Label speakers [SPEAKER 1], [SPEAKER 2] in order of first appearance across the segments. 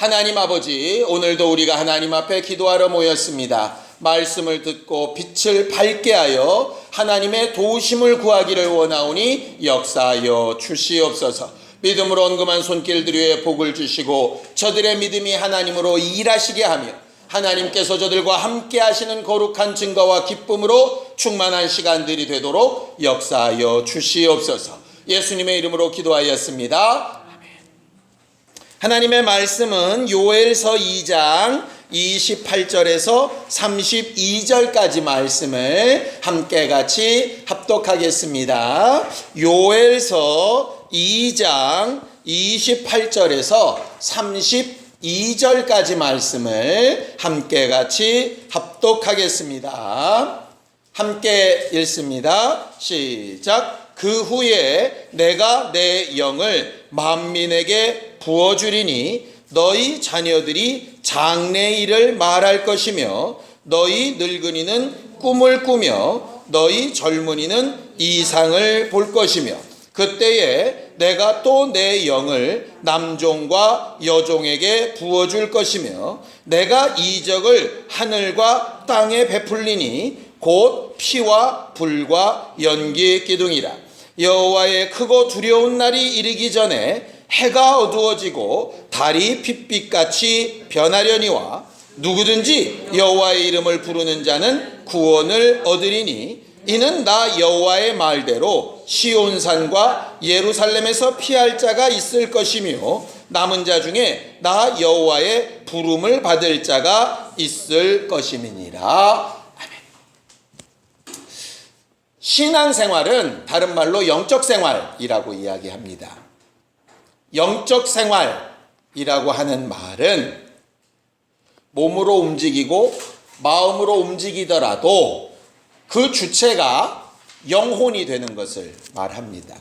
[SPEAKER 1] 하나님 아버지, 오늘도 우리가 하나님 앞에 기도하러 모였습니다. 말씀을 듣고 빛을 밝게 하여 하나님의 도우심을 구하기를 원하오니 역사하여 주시옵소서. 믿음으로 언금한 손길들 위에 복을 주시고 저들의 믿음이 하나님으로 일하시게 하며 하나님께서 저들과 함께 하시는 거룩한 증거와 기쁨으로 충만한 시간들이 되도록 역사하여 주시옵소서. 예수님의 이름으로 기도하였습니다. 하나님의 말씀은 요엘서 2장 28절에서 32절까지 말씀을 함께 같이 합독하겠습니다. 요엘서 2장 28절에서 32절까지 말씀을 함께 같이 합독하겠습니다. 함께 읽습니다. 시작. 그 후에 내가 내 영을 만민에게 부어주리니 너희 자녀들이 장래일을 말할 것이며 너희 늙은이는 꿈을 꾸며 너희 젊은이는 이상을 볼 것이며 그때에 내가 또 내 영을 남종과 여종에게 부어줄 것이며 내가 이적을 하늘과 땅에 베풀리니 곧 피와 불과 연기 기둥이라. 여호와의 크고 두려운 날이 이르기 전에 해가 어두워지고 달이 핏빛같이 변하려니와 누구든지 여호와의 이름을 부르는 자는 구원을 얻으리니 이는 나 여호와의 말대로 시온산과 예루살렘에서 피할 자가 있을 것이며 남은 자 중에 나 여호와의 부름을 받을 자가 있을 것임이니라. 신앙생활은 다른 말로 영적 생활이라고 이야기합니다. 영적 생활이라고 하는 말은 몸으로 움직이고 마음으로 움직이더라도 그 주체가 영혼이 되는 것을 말합니다.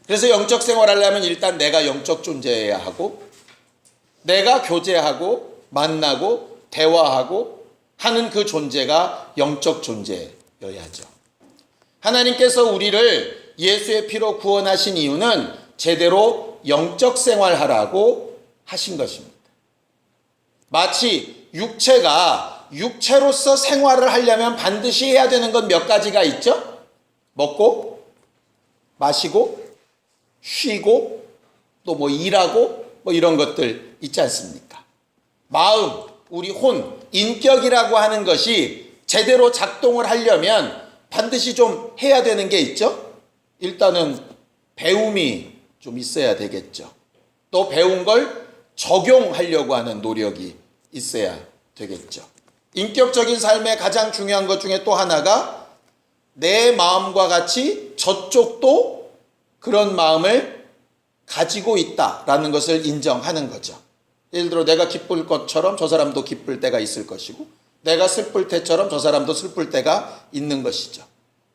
[SPEAKER 1] 그래서 영적 생활하려면 일단 내가 영적 존재여야 하고 내가 교제하고 만나고 대화하고 하는 그 존재가 영적 존재여야죠. 하나님께서 우리를 예수의 피로 구원하신 이유는 제대로 영적 생활하라고 하신 것입니다. 마치 육체가 육체로서 생활을 하려면 반드시 해야 되는 건 몇 가지가 있죠? 먹고, 마시고, 쉬고, 또 뭐 일하고, 뭐 이런 것들 있지 않습니까? 마음, 우리 혼, 인격이라고 하는 것이 제대로 작동을 하려면 반드시 좀 해야 되는 게 있죠? 일단은 배움이 좀 있어야 되겠죠. 또 배운 걸 적용하려고 하는 노력이 있어야 되겠죠. 인격적인 삶의 가장 중요한 것 중에 또 하나가 내 마음과 같이 저쪽도 그런 마음을 가지고 있다라는 것을 인정하는 거죠. 예를 들어 내가 기쁠 것처럼 저 사람도 기쁠 때가 있을 것이고 내가 슬플 때처럼 저 사람도 슬플 때가 있는 것이죠.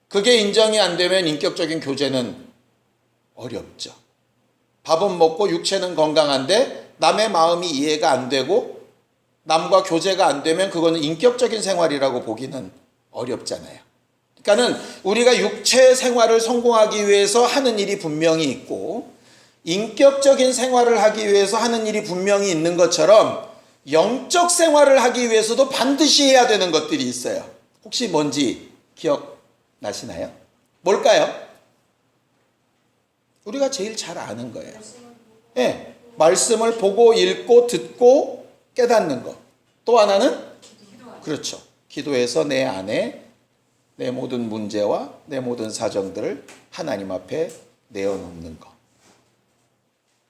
[SPEAKER 1] 그게 인정이 안 되면 인격적인 교제는 어렵죠. 밥은 먹고 육체는 건강한데 남의 마음이 이해가 안 되고 남과 교제가 안 되면 그거는 인격적인 생활이라고 보기는 어렵잖아요. 그러니까는 우리가 육체 생활을 성공하기 위해서 하는 일이 분명히 있고 인격적인 생활을 하기 위해서 하는 일이 분명히 있는 것처럼 영적 생활을 하기 위해서도 반드시 해야 되는 것들이 있어요. 혹시 뭔지 기억나시나요? 뭘까요? 우리가 제일 잘 아는 거예요. 네, 말씀을 보고 읽고 듣고 깨닫는 것. 또 하나는 그렇죠. 기도해서 내 안에 내 모든 문제와 내 모든 사정들을 하나님 앞에 내어놓는 것.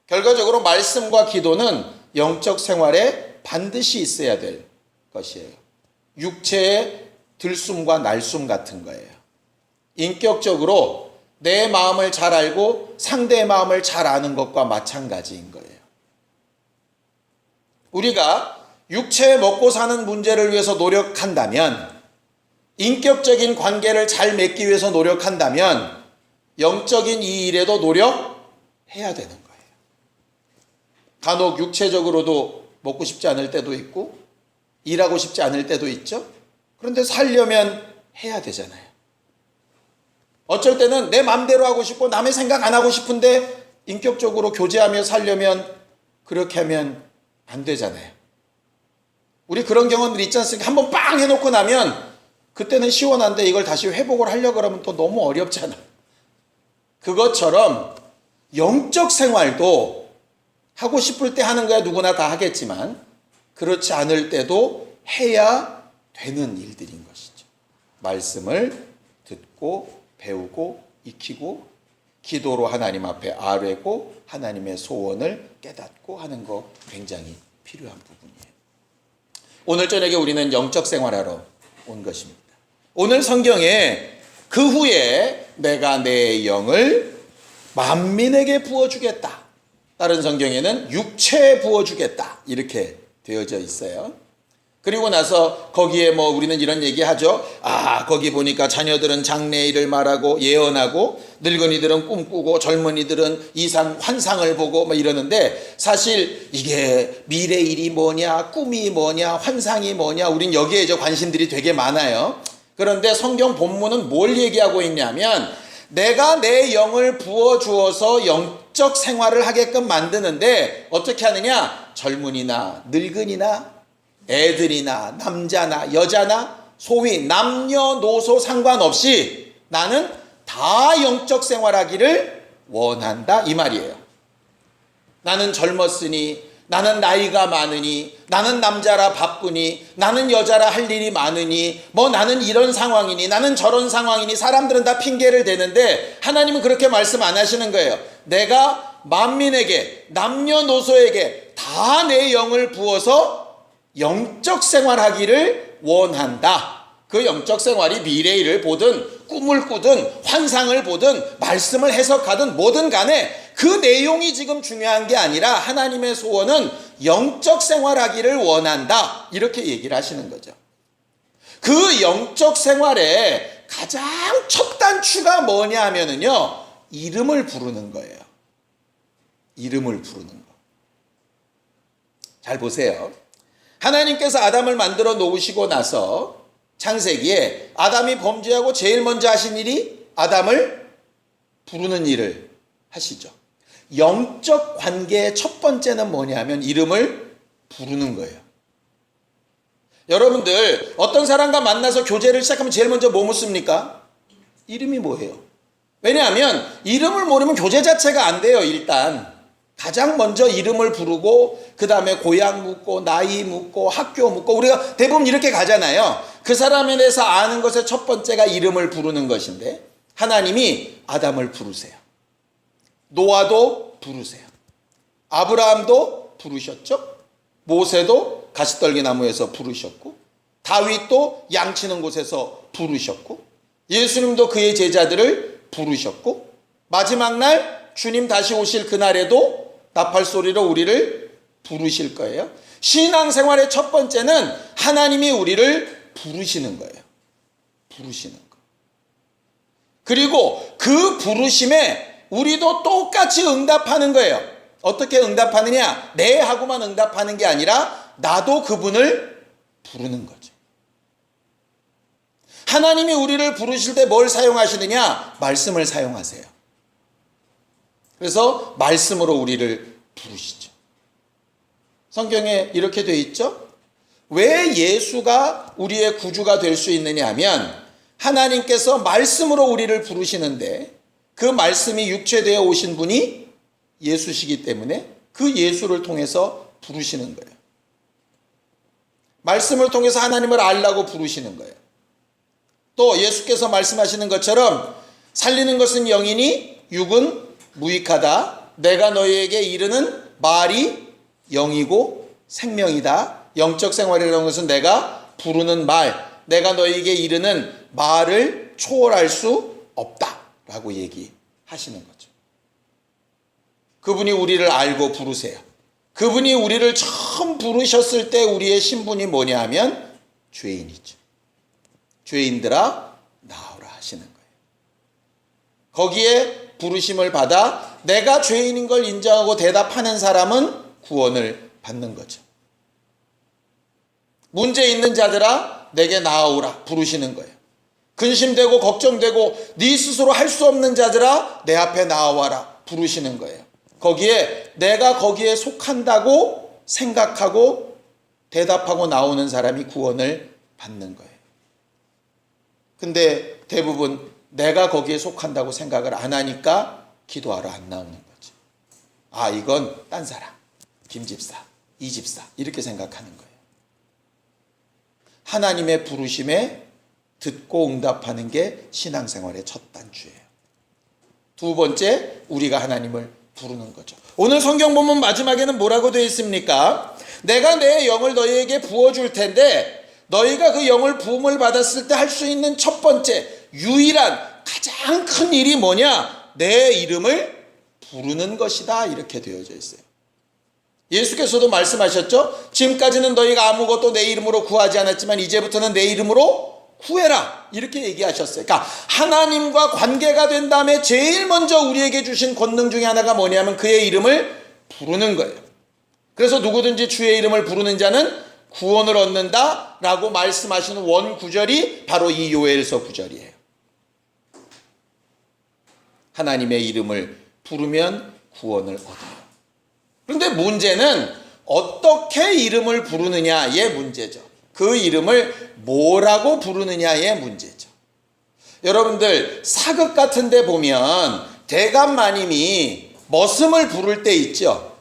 [SPEAKER 1] 결과적으로 말씀과 기도는 영적 생활에 반드시 있어야 될 것이에요. 육체의 들숨과 날숨 같은 거예요. 인격적으로 내 마음을 잘 알고 상대의 마음을 잘 아는 것과 마찬가지인 거예요. 우리가 육체에 먹고 사는 문제를 위해서 노력한다면, 인격적인 관계를 잘 맺기 위해서 노력한다면 영적인 이 일에도 노력해야 되는 거예요. 간혹 육체적으로도 먹고 싶지 않을 때도 있고 일하고 싶지 않을 때도 있죠. 그런데 살려면 해야 되잖아요. 어쩔 때는 내 마음대로 하고 싶고 남의 생각 안 하고 싶은데 인격적으로 교제하며 살려면 그렇게 하면 안 되잖아요. 우리 그런 경험들 있지 않습니까? 한번 빵 해놓고 나면 그때는 시원한데 이걸 다시 회복을 하려고 그러면 또 너무 어렵잖아. 그것처럼 영적 생활도 하고 싶을 때 하는 거야 누구나 다 하겠지만 그렇지 않을 때도 해야 되는 일들인 것이죠. 말씀을 듣고 배우고 익히고 기도로 하나님 앞에 아뢰고 하나님의 소원을 깨닫고 하는 거 굉장히 필요한 부분이에요. 오늘 저녁에 우리는 영적 생활하러 온 것입니다. 오늘 성경에 그 후에 내가 내 영을 만민에게 부어주겠다. 다른 성경에는 육체에 부어주겠다. 이렇게 되어져 있어요. 그리고 나서 거기에 우리는 이런 얘기 하죠. 거기 보니까 자녀들은 장래일을 말하고 예언하고 늙은이들은 꿈꾸고 젊은이들은 이상 환상을 보고 이러는데 사실 이게 미래일이 뭐냐 꿈이 뭐냐 환상이 뭐냐 우린 여기에 관심들이 되게 많아요. 그런데 성경 본문은 뭘 얘기하고 있냐면 내가 내 영을 부어주어서 영적 생활을 하게끔 만드는데 어떻게 하느냐? 젊은이나 늙은이나 애들이나 남자나 여자나 소위 남녀노소 상관없이 나는 다 영적 생활하기를 원한다 이 말이에요. 나는 젊었으니 나는 나이가 많으니 나는 남자라 바쁘니 나는 여자라 할 일이 많으니 나는 이런 상황이니 나는 저런 상황이니 사람들은 다 핑계를 대는데 하나님은 그렇게 말씀 안 하시는 거예요. 내가 만민에게 남녀노소에게 다 내 영을 부어서 영적 생활하기를 원한다. 그 영적 생활이 미래일을 보든 꿈을 꾸든 환상을 보든 말씀을 해석하든 뭐든 간에 그 내용이 지금 중요한 게 아니라 하나님의 소원은 영적 생활하기를 원한다. 이렇게 얘기를 하시는 거죠. 그 영적 생활의 가장 첫 단추가 뭐냐 하면은요. 이름을 부르는 거예요. 이름을 부르는 거. 잘 보세요. 하나님께서 아담을 만들어 놓으시고 나서 창세기에 아담이 범죄하고 제일 먼저 하신 일이 아담을 부르는 일을 하시죠. 영적 관계의 첫 번째는 뭐냐면 이름을 부르는 거예요. 여러분들 어떤 사람과 만나서 교제를 시작하면 제일 먼저 뭐 묻습니까? 이름이 뭐예요? 왜냐하면 이름을 모르면 교제 자체가 안 돼요. 일단 가장 먼저 이름을 부르고 그 다음에 고향 묻고 나이 묻고 학교 묻고 우리가 대부분 이렇게 가잖아요. 그 사람에 대해서 아는 것의 첫 번째가 이름을 부르는 것인데 하나님이 아담을 부르세요. 노아도 부르세요. 아브라함도 부르셨죠. 모세도 가시떨기 나무에서 부르셨고 다윗도 양치는 곳에서 부르셨고 예수님도 그의 제자들을 부르셨고 마지막 날 주님 다시 오실 그날에도 나팔 소리로 우리를 부르실 거예요. 신앙생활의 첫 번째는 하나님이 우리를 부르시는 거예요. 부르시는 거. 그리고 그 부르심에 우리도 똑같이 응답하는 거예요. 어떻게 응답하느냐? 네 하고만 응답하는 게 아니라 나도 그분을 부르는 거죠. 하나님이 우리를 부르실 때 뭘 사용하시느냐? 말씀을 사용하세요. 그래서 말씀으로 우리를 부르시죠. 성경에 이렇게 돼 있죠. 왜 예수가 우리의 구주가 될 수 있느냐 하면 하나님께서 말씀으로 우리를 부르시는데 그 말씀이 육체되어 오신 분이 예수시기 때문에 그 예수를 통해서 부르시는 거예요. 말씀을 통해서 하나님을 알라고 부르시는 거예요. 또 예수께서 말씀하시는 것처럼 살리는 것은 영이니 육은 무익하다. 내가 너희에게 이르는 말이 영이고 생명이다. 영적 생활이라는 것은 내가 부르는 말, 내가 너희에게 이르는 말을 초월할 수 없다라고 얘기하시는 거죠. 그분이 우리를 알고 부르세요. 그분이 우리를 처음 부르셨을 때 우리의 신분이 뭐냐 하면 죄인이죠. 죄인들아 나오라 하시는 거예요. 거기에 부르심을 받아 내가 죄인인 걸 인정하고 대답하는 사람은 구원을 받는 거죠. 문제 있는 자들아 내게 나아오라 부르시는 거예요. 근심되고 걱정되고 네 스스로 할 수 없는 자들아 내 앞에 나아와라 부르시는 거예요. 거기에 내가 거기에 속한다고 생각하고 대답하고 나오는 사람이 구원을 받는 거예요. 근데 대부분 내가 거기에 속한다고 생각을 안 하니까 기도하러 안 나오는 거지. 아, 이건 딴 사람, 김 집사, 이 집사 이렇게 생각하는 거예요. 하나님의 부르심에 듣고 응답하는 게 신앙생활의 첫 단추예요. 두 번째, 우리가 하나님을 부르는 거죠. 오늘 성경 본문 마지막에는 뭐라고 되어 있습니까? 내가 내 영을 너희에게 부어줄 텐데 너희가 그 영을 부음을 받았을 때 할 수 있는 첫 번째 유일한 가장 큰 일이 뭐냐? 내 이름을 부르는 것이다. 이렇게 되어져 있어요. 예수께서도 말씀하셨죠? 지금까지는 너희가 아무것도 내 이름으로 구하지 않았지만 이제부터는 내 이름으로 구해라. 이렇게 얘기하셨어요. 그러니까 하나님과 관계가 된 다음에 제일 먼저 우리에게 주신 권능 중에 하나가 뭐냐면 그의 이름을 부르는 거예요. 그래서 누구든지 주의 이름을 부르는 자는 구원을 얻는다 라고 말씀하시는 원 구절이 바로 이 요엘서 구절이에요. 하나님의 이름을 부르면 구원을 얻어요. 그런데 문제는 어떻게 이름을 부르느냐의 문제죠. 그 이름을 뭐라고 부르느냐의 문제죠. 여러분들 사극 같은 데 보면 대감마님이 머슴을 부를 때 있죠.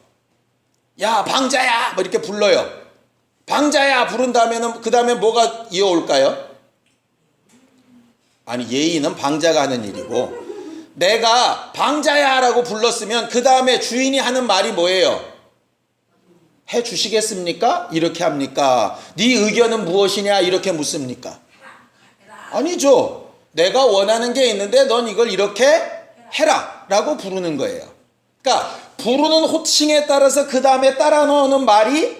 [SPEAKER 1] 야, 방자야 뭐 이렇게 불러요. 방자야 부른 다음에는 그 다음에 뭐가 이어올까요? 아니, 예의는 방자가 하는 일이고 내가 방자야 라고 불렀으면 그 다음에 주인이 하는 말이 뭐예요? 해 주시겠습니까? 이렇게 합니까? 네 의견은 무엇이냐? 이렇게 묻습니까? 아니죠. 내가 원하는 게 있는데 넌 이걸 이렇게 해라 라고 부르는 거예요. 그러니까 부르는 호칭에 따라서 그 다음에 따라 넣는 말이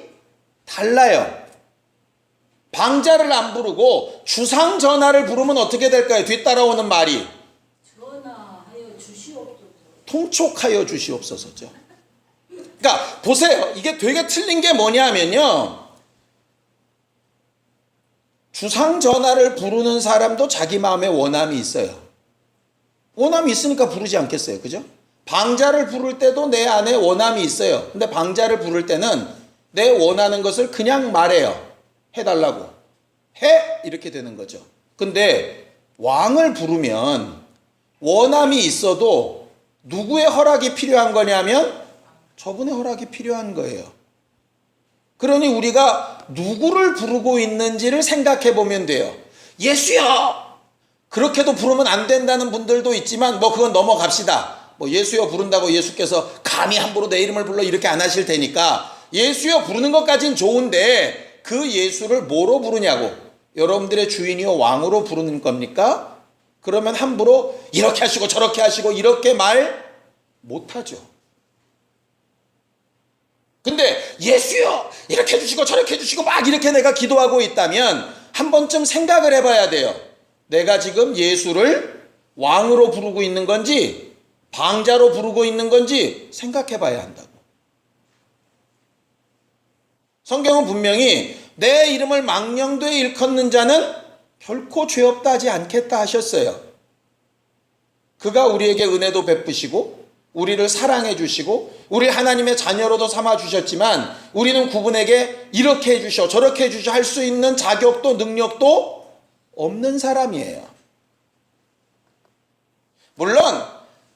[SPEAKER 1] 달라요. 방자를 안 부르고 주상 전하를 부르면 어떻게 될까요? 뒤따라오는 말이
[SPEAKER 2] 전하하여 주시옵소서.
[SPEAKER 1] 통촉하여 주시옵소서죠. 그러니까 보세요. 이게 되게 틀린 게 뭐냐면요. 주상 전하를 부르는 사람도 자기 마음에 원함이 있어요. 원함이 있으니까 부르지 않겠어요. 그죠? 방자를 부를 때도 내 안에 원함이 있어요. 근데 방자를 부를 때는 내 원하는 것을 그냥 말해요. 해달라고. 해! 이렇게 되는 거죠. 근데 왕을 부르면 원함이 있어도 누구의 허락이 필요한 거냐면 저분의 허락이 필요한 거예요. 그러니 우리가 누구를 부르고 있는지를 생각해 보면 돼요. 예수여! 그렇게도 부르면 안 된다는 분들도 있지만 뭐 그건 넘어갑시다. 뭐 예수여 부른다고 예수께서 감히 함부로 내 이름을 불러 이렇게 안 하실 테니까 예수여 부르는 것까진 좋은데 그 예수를 뭐로 부르냐고. 여러분들의 주인이요 왕으로 부르는 겁니까? 그러면 함부로 이렇게 하시고 저렇게 하시고 이렇게 말 못하죠. 근데 예수여 이렇게 해주시고 저렇게 해주시고 막 이렇게 내가 기도하고 있다면 한 번쯤 생각을 해봐야 돼요. 내가 지금 예수를 왕으로 부르고 있는 건지 방자로 부르고 있는 건지 생각해 봐야 한다고. 성경은 분명히 내 이름을 망령되이 일컫는 자는 결코 죄 없다 하지 않겠다 하셨어요. 그가 우리에게 은혜도 베푸시고 우리를 사랑해 주시고 우리 하나님의 자녀로도 삼아 주셨지만 우리는 그분에게 이렇게 해주셔 저렇게 해주셔 할 수 있는 자격도 능력도 없는 사람이에요. 물론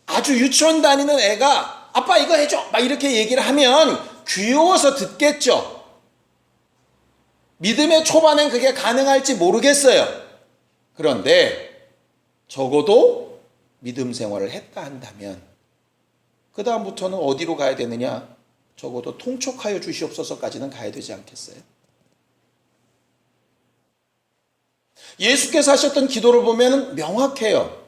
[SPEAKER 1] 아주 유치원 다니는 애가 아빠 이거 해줘 막 이렇게 얘기를 하면 귀여워서 듣겠죠. 믿음의 초반엔 그게 가능할지 모르겠어요. 그런데 적어도 믿음 생활을 했다 한다면 그 다음부터는 어디로 가야 되느냐? 적어도 통촉하여 주시옵소서까지는 가야 되지 않겠어요? 예수께서 하셨던 기도를 보면 명확해요.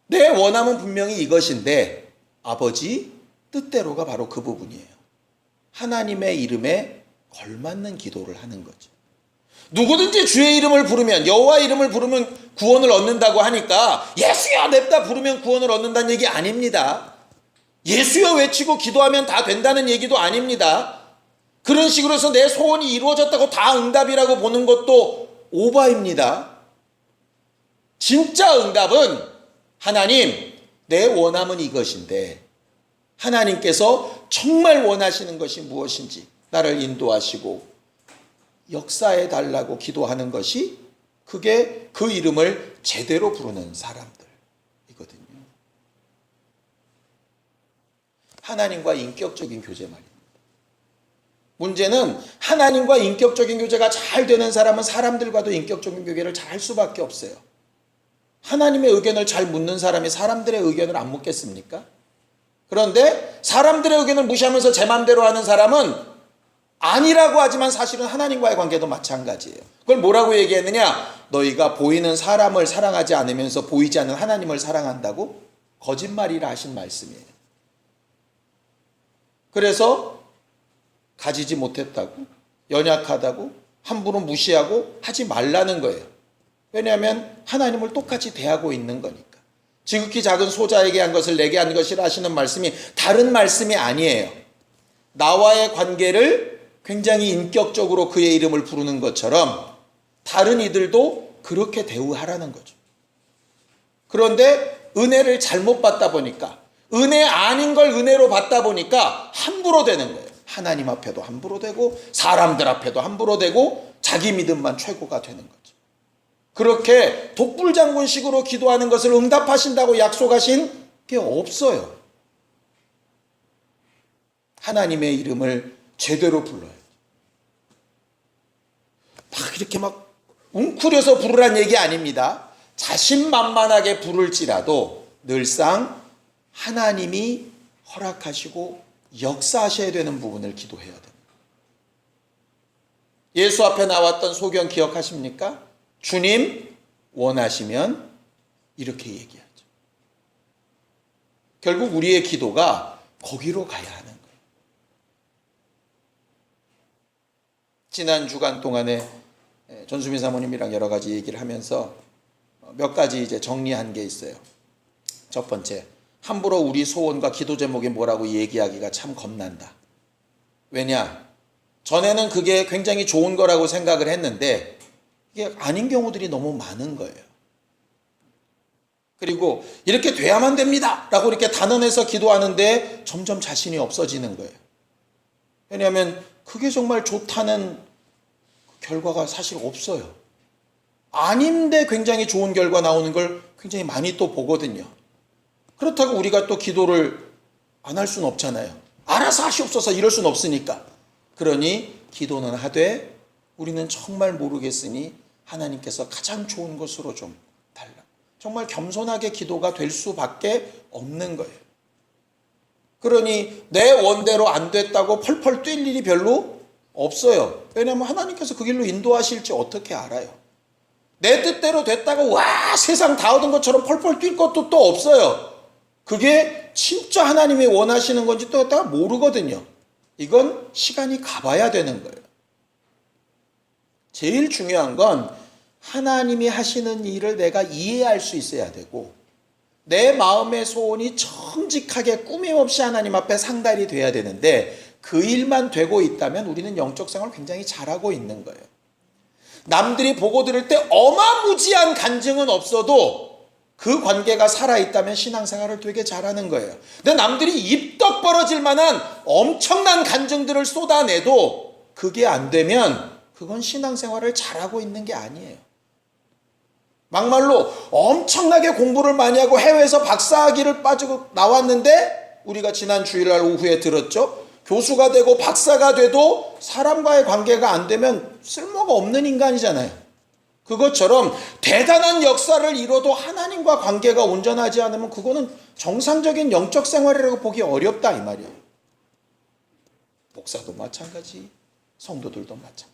[SPEAKER 1] 내 원함은 분명히 이것인데 아버지 뜻대로가 바로 그 부분이에요. 하나님의 이름에 걸맞는 기도를 하는 거죠. 누구든지 주의 이름을 부르면 여호와 이름을 부르면 구원을 얻는다고 하니까 예수여 냅다 부르면 구원을 얻는다는 얘기 아닙니다. 예수여 외치고 기도하면 다 된다는 얘기도 아닙니다. 그런 식으로 해서 내 소원이 이루어졌다고 다 응답이라고 보는 것도 오바입니다. 진짜 응답은 하나님 내 원함은 이것인데 하나님께서 정말 원하시는 것이 무엇인지 나를 인도하시고 역사해 달라고 기도하는 것이 그게 그 이름을 제대로 부르는 사람들이거든요. 하나님과 인격적인 교제 말입니다. 문제는 하나님과 인격적인 교제가 잘 되는 사람은 사람들과도 인격적인 교제를 잘 할 수밖에 없어요. 하나님의 의견을 잘 묻는 사람이 사람들의 의견을 안 묻겠습니까? 그런데 사람들의 의견을 무시하면서 제 맘대로 하는 사람은 아니라고 하지만 사실은 하나님과의 관계도 마찬가지예요. 그걸 뭐라고 얘기했느냐? 너희가 보이는 사람을 사랑하지 않으면서 보이지 않는 하나님을 사랑한다고? 거짓말이라 하신 말씀이에요. 그래서 가지지 못했다고, 연약하다고, 함부로 무시하고 하지 말라는 거예요. 왜냐하면 하나님을 똑같이 대하고 있는 거니까. 지극히 작은 소자에게 한 것을 내게 한 것이라 하시는 말씀이 다른 말씀이 아니에요. 나와의 관계를 굉장히 인격적으로 그의 이름을 부르는 것처럼 다른 이들도 그렇게 대우하라는 거죠. 그런데 은혜를 잘못 받다 보니까, 은혜 아닌 걸 은혜로 받다 보니까 함부로 되는 거예요. 하나님 앞에도 함부로 되고 사람들 앞에도 함부로 되고 자기 믿음만 최고가 되는 거죠. 그렇게 독불장군식으로 기도하는 것을 응답하신다고 약속하신 게 없어요. 하나님의 이름을 제대로 불러요. 막 이렇게 막 웅크려서 부르란 얘기 아닙니다. 자신만만하게 부를지라도 늘상 하나님이 허락하시고 역사하셔야 되는 부분을 기도해야 됩니다. 예수 앞에 나왔던 소견 기억하십니까? 주님 원하시면 이렇게 얘기하죠. 결국 우리의 기도가 거기로 가야 하는 거예요. 지난 주간 동안에 전수민 사모님이랑 여러 가지 얘기를 하면서 몇 가지 이제 정리한 게 있어요. 첫 번째, 함부로 우리 소원과 기도 제목이 뭐라고 얘기하기가 참 겁난다. 왜냐? 전에는 그게 굉장히 좋은 거라고 생각을 했는데 이게 아닌 경우들이 너무 많은 거예요. 그리고 이렇게 돼야만 됩니다 라고 이렇게 단언해서 기도하는데 점점 자신이 없어지는 거예요. 왜냐하면 그게 정말 좋다는 결과가 사실 없어요. 아닌데 굉장히 좋은 결과 나오는 걸 굉장히 많이 또 보거든요. 그렇다고 우리가 또 기도를 안 할 수는 없잖아요. 알아서 하시옵소서 이럴 수는 없으니까. 그러니 기도는 하되 우리는 정말 모르겠으니 하나님께서 가장 좋은 것으로 좀 달라. 정말 겸손하게 기도가 될 수밖에 없는 거예요. 그러니 내 원대로 안 됐다고 펄펄 뛸 일이 별로 없어요. 왜냐하면 하나님께서 그 길로 인도하실지 어떻게 알아요. 내 뜻대로 됐다가 와 세상 다 얻은 것처럼 펄펄 뛸 것도 또 없어요. 그게 진짜 하나님이 원하시는 건지 또 갖다가 모르거든요. 이건 시간이 가봐야 되는 거예요. 제일 중요한 건 하나님이 하시는 일을 내가 이해할 수 있어야 되고 내 마음의 소원이 정직하게 꾸밈없이 하나님 앞에 상달이 돼야 되는데 그 일만 되고 있다면 우리는 영적 생활을 굉장히 잘하고 있는 거예요. 남들이 보고 들을 때 어마무지한 간증은 없어도 그 관계가 살아있다면 신앙생활을 되게 잘하는 거예요. 근데 남들이 입덕 벌어질 만한 엄청난 간증들을 쏟아내도 그게 안 되면 그건 신앙생활을 잘하고 있는 게 아니에요. 막말로 엄청나게 공부를 많이 하고 해외에서 박사학위를 빠지고 나왔는데 우리가 지난 주일날 오후에 들었죠. 교수가 되고 박사가 돼도 사람과의 관계가 안 되면 쓸모가 없는 인간이잖아요. 그것처럼 대단한 역사를 이뤄도 하나님과 관계가 온전하지 않으면 그거는 정상적인 영적 생활이라고 보기 어렵다 이 말이에요. 목사도 마찬가지, 성도들도 마찬가지.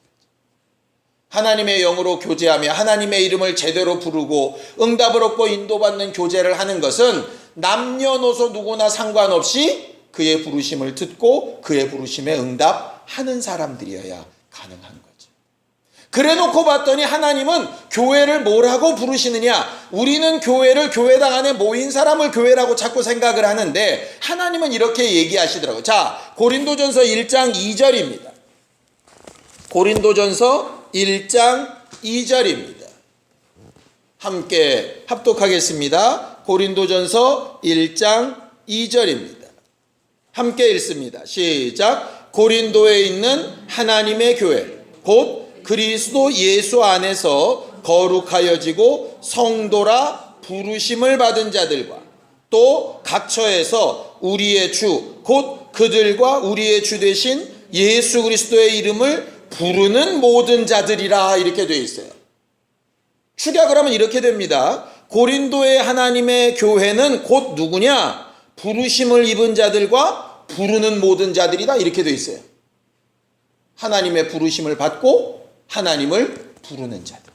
[SPEAKER 1] 하나님의 영으로 교제하며 하나님의 이름을 제대로 부르고 응답을 얻고 인도받는 교제를 하는 것은 남녀노소 누구나 상관없이 그의 부르심을 듣고 그의 부르심에 응답하는 사람들이어야 가능한 거죠. 그래놓고 봤더니 하나님은 교회를 뭐라고 부르시느냐? 우리는 교회를 교회당 안에 모인 사람을 교회라고 자꾸 생각을 하는데 하나님은 이렇게 얘기하시더라고요. 자, 고린도전서 1장 2절입니다. 고린도전서 1장 2절입니다. 함께 합독하겠습니다. 고린도전서 1장 2절입니다. 함께 읽습니다. 시작. 고린도에 있는 하나님의 교회 곧 그리스도 예수 안에서 거룩하여지고 성도라 부르심을 받은 자들과 또 각처에서 우리의 주 곧 그들과 우리의 주 되신 예수 그리스도의 이름을 부르는 모든 자들이라 이렇게 되어 있어요. 축약을 하면 이렇게 됩니다. 고린도의 하나님의 교회는 곧 누구냐? 부르심을 입은 자들과 부르는 모든 자들이다 이렇게 되어 있어요. 하나님의 부르심을 받고 하나님을 부르는 자들,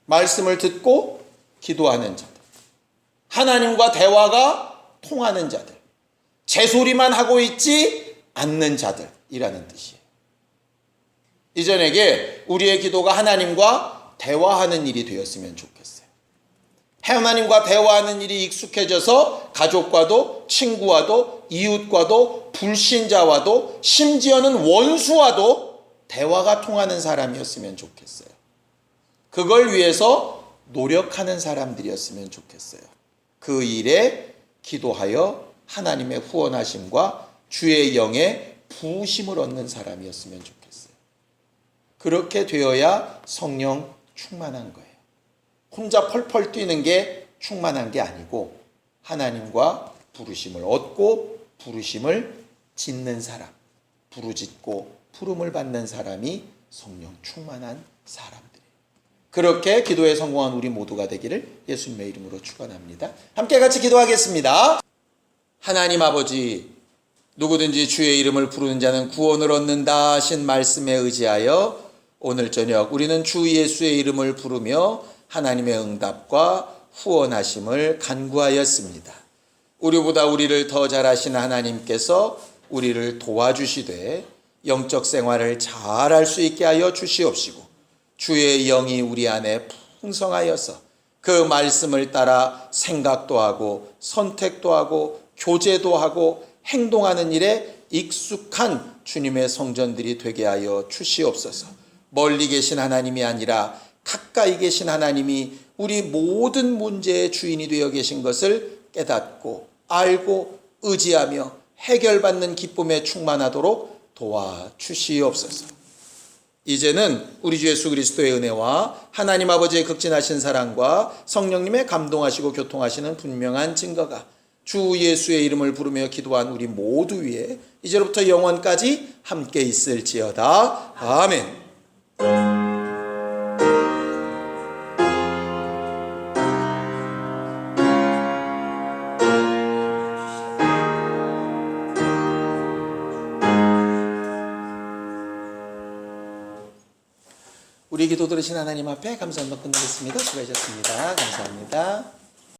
[SPEAKER 1] 말씀을 듣고 기도하는 자들, 하나님과 대화가 통하는 자들, 제소리만 하고 있지 않는 자들이라는 뜻이에요. 이전에게 우리의 기도가 하나님과 대화하는 일이 되었으면 좋겠어요. 하나님과 대화하는 일이 익숙해져서 가족과도 친구와도 이웃과도 불신자와도 심지어는 원수와도 대화가 통하는 사람이었으면 좋겠어요. 그걸 위해서 노력하는 사람들이었으면 좋겠어요. 그 일에 기도하여 하나님의 후원하심과 주의 영의 부으심을 얻는 사람이었으면 좋겠어요. 그렇게 되어야 성령 충만한 거예요. 혼자 펄펄 뛰는 게 충만한 게 아니고 하나님과 부르심을 얻고 부르심을 짓는 사람, 부르짖고 부름을 받는 사람이 성령 충만한 사람들이에요. 그렇게 기도에 성공한 우리 모두가 되기를 예수님의 이름으로 축원합니다. 함께 같이 기도하겠습니다. 하나님 아버지, 누구든지 주의 이름을 부르는 자는 구원을 얻는다 하신 말씀에 의지하여 오늘 저녁 우리는 주 예수의 이름을 부르며 하나님의 응답과 후원하심을 간구하였습니다. 우리보다 우리를 더 잘하시는 하나님께서 우리를 도와주시되 영적 생활을 잘할 수 있게 하여 주시옵시고 주의 영이 우리 안에 풍성하여서 그 말씀을 따라 생각도 하고 선택도 하고 교제도 하고 행동하는 일에 익숙한 주님의 성전들이 되게 하여 주시옵소서. 멀리 계신 하나님이 아니라 가까이 계신 하나님이 우리 모든 문제의 주인이 되어 계신 것을 깨닫고 알고 의지하며 해결받는 기쁨에 충만하도록 도와주시옵소서. 이제는 우리 주 예수 그리스도의 은혜와 하나님 아버지의 극진하신 사랑과 성령님의 감동하시고 교통하시는 분명한 증거가 주 예수의 이름을 부르며 기도한 우리 모두 위에 이제로부터 영원까지 함께 있을지어다. 아멘. 우리 기도 들으신 하나님 앞에 감사 한번 끝내겠습니다. 수고하셨습니다. 감사합니다.